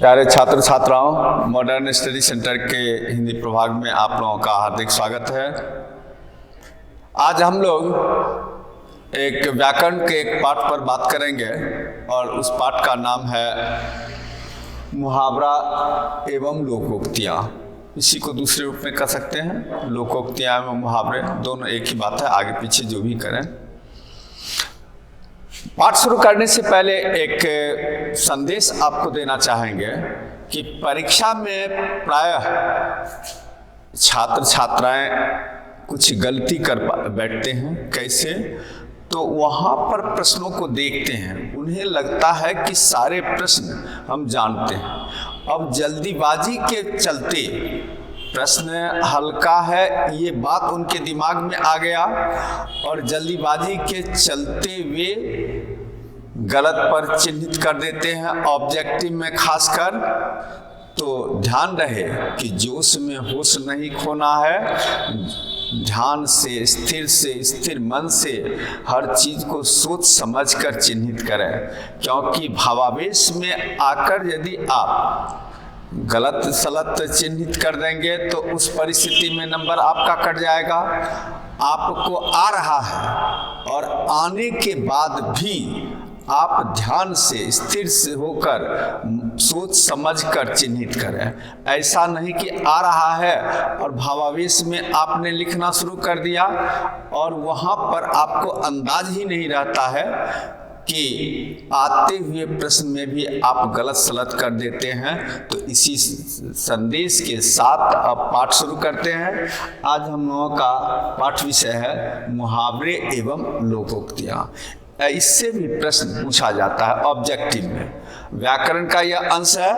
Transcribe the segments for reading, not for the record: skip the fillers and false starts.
प्यारे छात्र छात्राओं, मॉडर्न स्टडी सेंटर के हिंदी प्रभाग में आप लोगों का हार्दिक स्वागत है। आज हम लोग एक व्याकरण के एक पाठ पर बात करेंगे और उस पाठ का नाम है मुहावरा एवं लोकोक्तियाँ। इसी को दूसरे रूप में कह सकते हैं, लोकोक्तियाँ एवं मुहावरे दोनों एक ही बात है, आगे पीछे जो भी करें। पाठ शुरू करने से पहले एक संदेश आपको देना चाहेंगे कि परीक्षा में प्रायः छात्र छात्राएं कुछ गलती कर बैठते हैं। कैसे? तो वहाँ पर प्रश्नों को देखते हैं, उन्हें लगता है कि सारे प्रश्न हम जानते हैं। अब जल्दीबाजी के चलते प्रश्न हल्का है ये बात उनके दिमाग में आ गया और जल्दीबाजी के चलते वे गलत पर चिन्हित कर देते हैं, ऑब्जेक्टिव में खासकर। तो ध्यान रहे कि जोश में होश नहीं खोना है, ध्यान से स्थिर मन से हर चीज को सोच समझ कर चिन्हित करें, क्योंकि भावावेश में आकर यदि आप गलत सलत चिन्हित कर देंगे तो उस परिस्थिति में नंबर आपका कट जाएगा। आपको आ रहा है और आने के बाद भी आप ध्यान से स्थिर से होकर सोच समझ कर चिन्हित करें। ऐसा नहीं कि आ रहा है और भावावेश में आपने लिखना शुरू कर दिया और वहाँ पर आपको अंदाज ही नहीं रहता है कि आते हुए प्रश्न में भी आप गलत सलत कर देते हैं। तो इसी संदेश के साथ अब पाठ शुरू करते हैं। आज हम लोगों का पाठ विषय है मुहावरे एवं लोकोक्तियाँ। इससे भी प्रश्न पूछा जाता है ऑब्जेक्टिव में, व्याकरण का यह अंश है।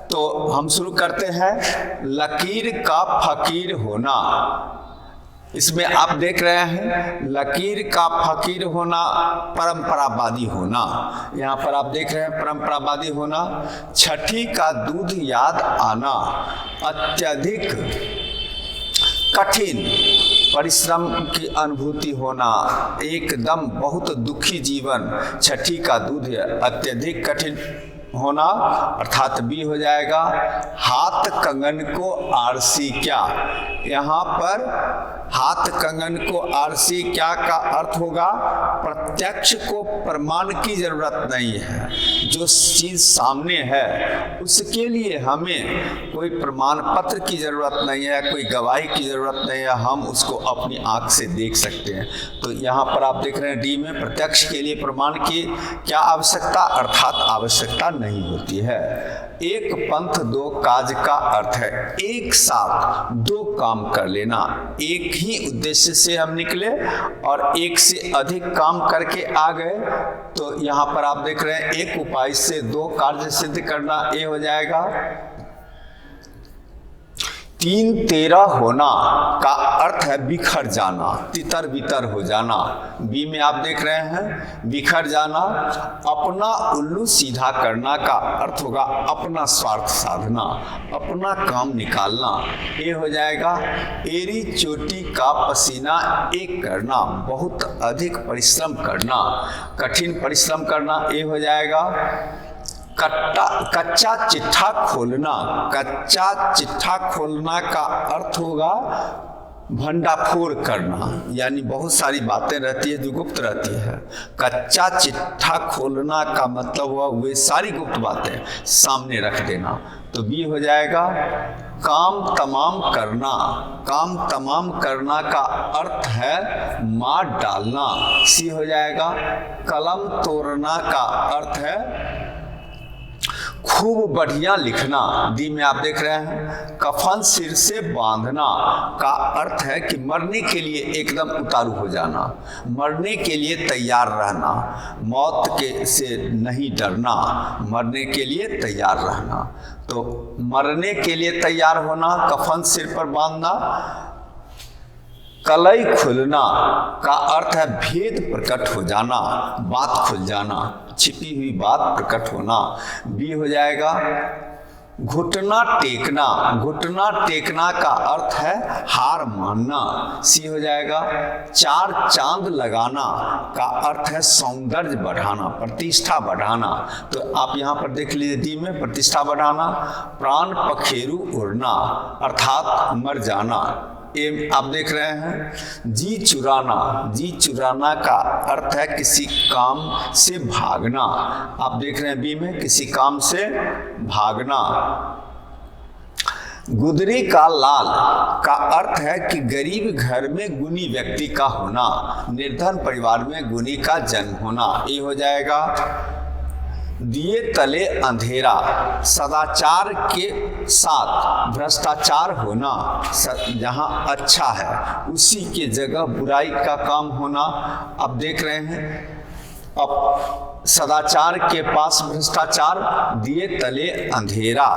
तो हम शुरू करते हैं। लकीर का फकीर होना, इसमें आप देख रहे हैं लकीर का फकीर होना, परंपरावादी होना। यहाँ पर आप देख रहे हैं परंपरावादी होना। छठी का दूध याद आना, अत्यधिक कठिन परिश्रम की अनुभूति होना, एकदम बहुत दुखी जीवन। छठी का दूध अत्यधिक कठिन होना अर्थात बी हो जाएगा। हाथ कंगन को आरसी क्या, यहाँ पर हाथ कंगन को आरसी क्या का अर्थ होगा प्रत्यक्ष को प्रमाण की जरूरत नहीं है। जो चीज सामने है उसके लिए हमें कोई प्रमाण पत्र की जरूरत नहीं है, कोई गवाही की जरूरत नहीं है, हम उसको अपनी आंख से देख सकते हैं। तो यहाँ पर आप देख रहे हैं डी में प्रत्यक्ष के लिए प्रमाण की क्या आवश्यकता अर्थात आवश्यकता नहीं होती है। एक पंथ दो काज का अर्थ है एक साथ दो काम कर लेना। एक ही उद्देश्य से हम निकले और एक से अधिक काम करके आ गए। तो यहाँ पर आप देख रहे हैं एक उपाय से दो कार्य सिद्ध करना, ये हो जाएगा। तीन तेरा होना का अर्थ है बिखर जाना, तितर बितर हो जाना। बी में आप देख रहे हैं बिखर जाना। अपना उल्लू सीधा करना का अर्थ होगा अपना स्वार्थ साधना, अपना काम निकालना, ये हो जाएगा। एरी चोटी का पसीना एक करना, बहुत अधिक परिश्रम करना, कठिन परिश्रम करना, ये हो जाएगा। कच्चा चिट्ठा खोलना, कच्चा चिट्ठा खोलना का अर्थ होगा भंडाफोड़ करना, यानी बहुत सारी बातें रहती है जो गुप्त रहती है। कच्चा चिट्ठा खोलना का मतलब हुआ वे सारी गुप्त बातें सामने रख देना। तो बी हो जाएगा। काम तमाम करना, काम तमाम करना का अर्थ है मार डालना, सी हो जाएगा। कलम तोड़ना का अर्थ है खूब बढ़िया लिखना, डी में आप देख रहे हैं। कफन सिर से बांधना का अर्थ है कि मरने के लिए एकदम उतारू हो जाना, मरने के लिए तैयार रहना, मौत के से नहीं डरना, मरने के लिए तैयार रहना। तो मरने के लिए तैयार होना, कफन सिर पर बांधना। कलई खुलना का अर्थ है भेद प्रकट हो जाना, बात खुल जाना, छिपी हुई बात प्रकट होना, बी हो जाएगा। घुटना टेकना, घुटना टेकना का अर्थ है हार मानना, सी हो जाएगा। चार चांद लगाना का अर्थ है सौंदर्य बढ़ाना, प्रतिष्ठा बढ़ाना, तो आप यहाँ पर देख लीजिए डी में प्रतिष्ठा बढ़ाना। प्राण पखेरु उड़ना अर्थात मर जाना, ये आप देख रहे हैं। जी चुराना, जी चुराना का अर्थ है किसी काम से भागना, आप देख रहे हैं बी में किसी काम से भागना। गुदरी का लाल का अर्थ है कि गरीब घर में गुणी व्यक्ति का होना, निर्धन परिवार में गुणी का जन्म होना, ये हो जाएगा। दिए तले अंधेरा, सदाचार के साथ भ्रष्टाचार होना, जहाँ अच्छा है उसी के जगह बुराई का काम होना। अब देख रहे हैं, अब सदाचार के पास भ्रष्टाचार, दिए तले अंधेरा,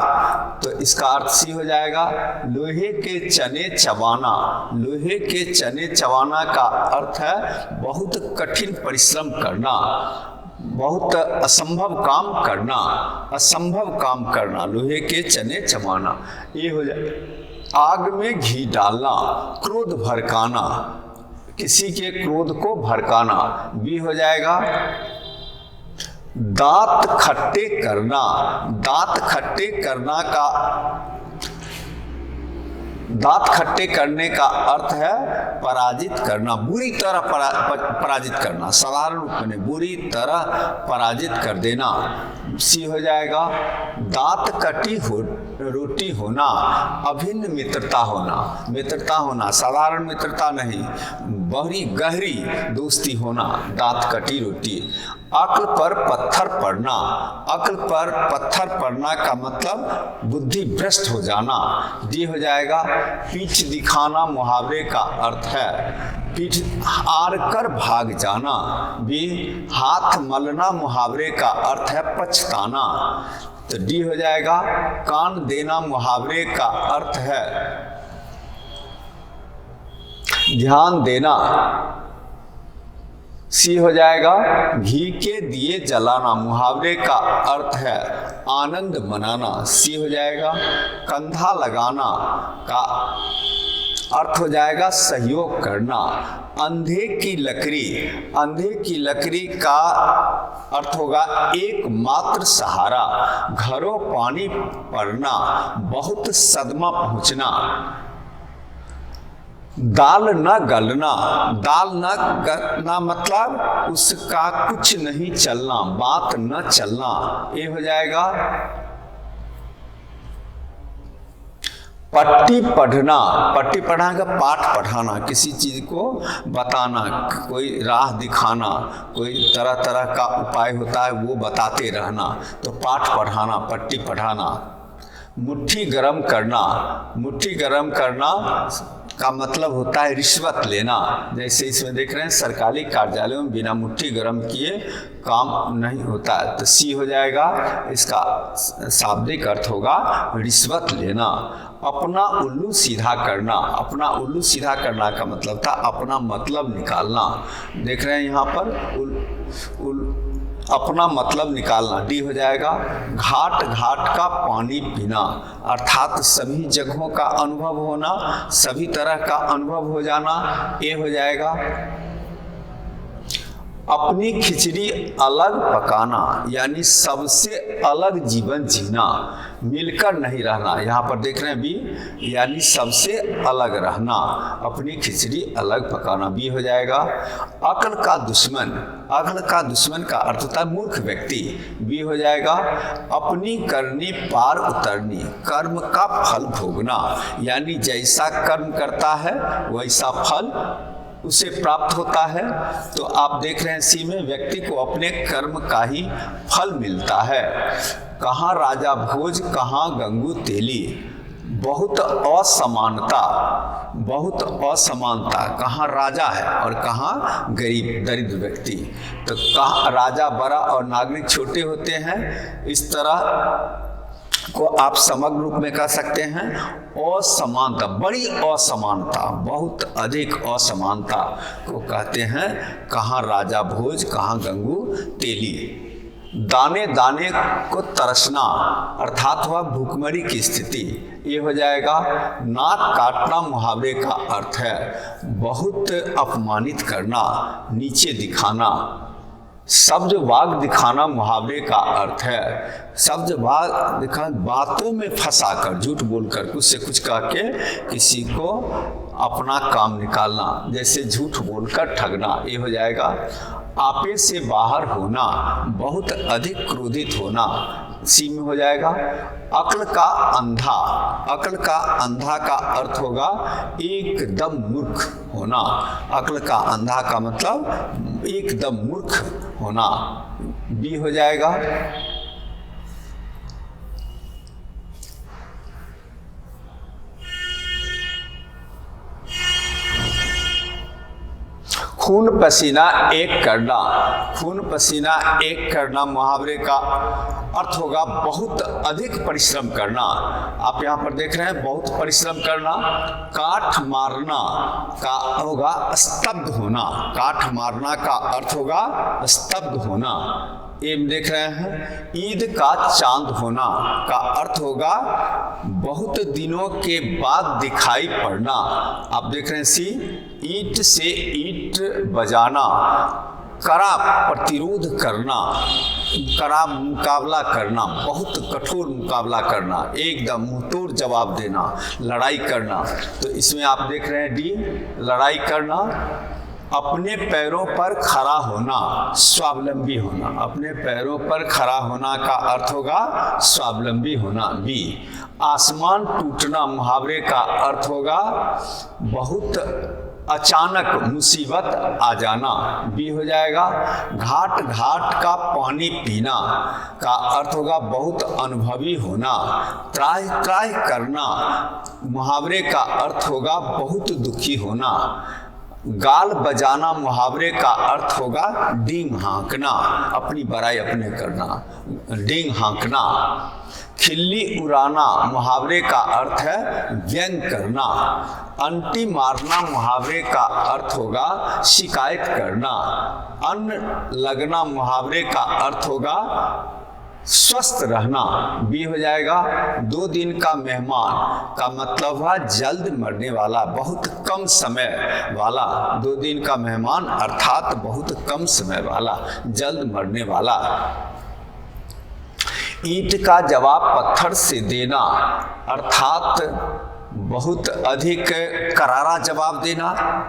तो इसका अर्थ सी हो जाएगा। लोहे के चने चबाना, लोहे के चने चबाना का अर्थ है बहुत कठिन परिश्रम करना, बहुत असंभव काम करना, असंभव काम करना, लोहे के चने चबाना, ये हो जाए। आग में घी डालना, क्रोध भड़काना, किसी के क्रोध को भड़काना, बी हो जाएगा। दांत खट्टे करना, दांत खट्टे करना का, दांत खट्टे करने का अर्थ है पराजित करना, बुरी तरह पराजित करना, साधारण रूप में बुरी तरह पराजित कर देना, सी हो जाएगा। दांत कटी हो रोटी होना, अभिन्न मित्रता होना, मित्रता होना, साधारण मित्रता नहीं, बड़ी गहरी दोस्ती होना, दांत कटी रोटी। अक्ल पर पत्थर पड़ना, अक्ल पर पत्थर पड़ना का मतलब बुद्धि भ्रष्ट हो जाना, डी हो जाएगा। पीठ दिखाना मुहावरे का अर्थ है पीठ हार कर भाग जाना, बी हाथ मलना मुहावरे का अर्थ है पछताना, तो डी हो जाएगा। कान देना मुहावरे का अर्थ है ध्यान देना, सी हो जाएगा। घी के दिए जलाना मुहावरे का अर्थ है आनंद मनाना, सी हो जाएगा। कंधा लगाना का अर्थ हो जाएगा सहयोग करना। अंधे की लकड़ी, अंधे की लकड़ी का अर्थ होगा एकमात्र सहारा, घरों पानी पड़ना, बहुत सदमा पहुंचना। दाल न गलना, दाल न गलना मतलब उसका कुछ नहीं चलना, बात न चलना, ये हो जाएगा। पट्टी पढ़ना, पट्टी पढ़ना का पाठ पढ़ाना, किसी चीज को बताना, कोई राह दिखाना, कोई तरह तरह का उपाय होता है वो बताते रहना, तो पाठ पढ़ाना, पट्टी पढ़ाना। मुट्ठी गरम करना, मुट्ठी गरम करना का मतलब होता है रिश्वत लेना, जैसे इसमें देख रहे हैं सरकारी कार्यालयों में बिना मुट्ठी गरम किए काम नहीं होता है, तो सी हो जाएगा। इसका शाब्दिक अर्थ होगा रिश्वत लेना। अपना उल्लू सीधा करना, अपना उल्लू सीधा करना का मतलब था अपना मतलब निकालना, देख रहे हैं यहाँ पर अपना मतलब निकालना, डी हो जाएगा। घाट घाट का पानी पीना अर्थात सभी जगहों का अनुभव होना, सभी तरह का अनुभव हो जाना, ये हो जाएगा। अपनी खिचड़ी अलग पकाना यानी सबसे अलग जीवन जीना, मिलकर नहीं रहना, यहाँ पर देख रहे हैं बी यानी सबसे अलग रहना, अपनी खिचड़ी अलग पकाना, बी हो जाएगा। अक्ल का दुश्मन, अक्ल का दुश्मन का अर्थ होता है मूर्ख व्यक्ति, बी हो जाएगा। अपनी करनी पार उतरनी, कर्म का फल भोगना यानी जैसा कर्म करता है वैसा फल उसे प्राप्त होता है, तो आप देख रहे हैं सी में व्यक्ति को अपने कर्म का ही फल मिलता है। कहाँ राजा भोज कहाँ गंगू तेली, बहुत असमानता, बहुत असमानता, कहाँ राजा है और कहाँ गरीब दरिद्र व्यक्ति, तो कहाँ राजा बड़ा और नागरिक छोटे होते हैं, इस तरह को आप समग्र रूप में कह सकते हैं। असमानता, बड़ी असमानता, बहुत अधिक असमानता को कहते हैं कहाँ राजा भोज कहाँ गंगू तेली, दाने दाने को तरसना अर्थात हुआ भूखमरी की स्थिति, ये हो जाएगा। नाक काटना मुहावरे का अर्थ है बहुत अपमानित करना, नीचे दिखाना। शब्द वाग दिखाना मुहावरे का अर्थ है शब्द वाग दिखा, बातों में फंसा कर, झूठ बोलकर, कुछ से कुछ कह के किसी को अपना काम निकालना, जैसे झूठ बोलकर ठगना, ये हो जाएगा। आपे से बाहर होना, बहुत अधिक क्रोधित होना, सी में हो जाएगा। अक्ल का अंधा, अक्ल का अंधा का अर्थ होगा एकदम मूर्ख होना। अक्ल का अंधा का मतलब एकदम मूर्ख होना, बी हो जाएगा। खून पसीना एक करना, खून पसीना एक करना मुहावरे का अर्थ होगा बहुत अधिक परिश्रम करना। आप यहाँ पर देख रहे हैं बहुत परिश्रम करना। काठ मारना का होगा स्तब्ध होना, काठ मारना का अर्थ होगा स्तब्ध होना। ये देख रहे हैं ईद का चांद होना का अर्थ होगा बहुत दिनों के बाद दिखाई पड़ना। आप देख रहे हैं सी, ईंट से ईंट बजाना, कड़ा प्रतिरोध करना, कड़ा मुकाबला करना, बहुत कठोर मुकाबला करना, एकदम मुंहतोड़ जवाब देना, लड़ाई करना। तो इसमें आप देख रहे हैं डी, लड़ाई करना। अपने पैरों पर खड़ा होना, स्वावलंबी होना, अपने पैरों पर खड़ा होना का अर्थ होगा स्वावलंबी होना, बी। आसमान टूटना मुहावरे का अर्थ होगा बहुत अचानक मुसीबत आ जाना, बी हो जाएगा। घाट घाट का पानी पीना का अर्थ होगा बहुत अनुभवी होना। त्राहि त्राहि करना मुहावरे का अर्थ होगा बहुत दुखी होना। गाल बजाना मुहावरे का अर्थ होगा डींग हाँकना, अपनी बड़ाई अपने करना, डींग हाँकना। खिल्ली उड़ाना मुहावरे का अर्थ है व्यंग करना। अंटी मारना मुहावरे का अर्थ होगा शिकायत करना। अन्न लगना मुहावरे का अर्थ होगा स्वस्थ रहना, बी हो जाएगा। 2 दिन का मेहमान का मतलब है जल्द मरने वाला, बहुत कम समय वाला। 2 दिन का मेहमान अर्थात बहुत कम समय वाला, जल्द मरने वाला। ईंट का जवाब पत्थर से देना अर्थात बहुत अधिक करारा जवाब देना।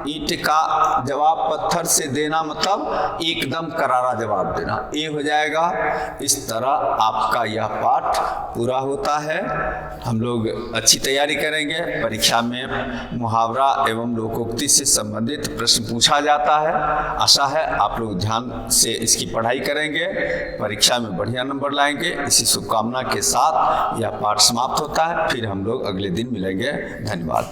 ईंट का जवाब पत्थर से देना मतलब एकदम करारा जवाब देना, ये हो जाएगा। इस तरह आपका यह पाठ पूरा होता है। हम लोग अच्छी तैयारी करेंगे। परीक्षा में मुहावरा एवं लोकोक्ति से संबंधित प्रश्न पूछा जाता है। आशा है आप लोग ध्यान से इसकी पढ़ाई करेंगे, परीक्षा में बढ़िया नंबर लाएंगे। इसी शुभकामना के साथ यह पाठ समाप्त होता है। फिर हम लोग अगले दिन मिलेंगे। धन्यवाद।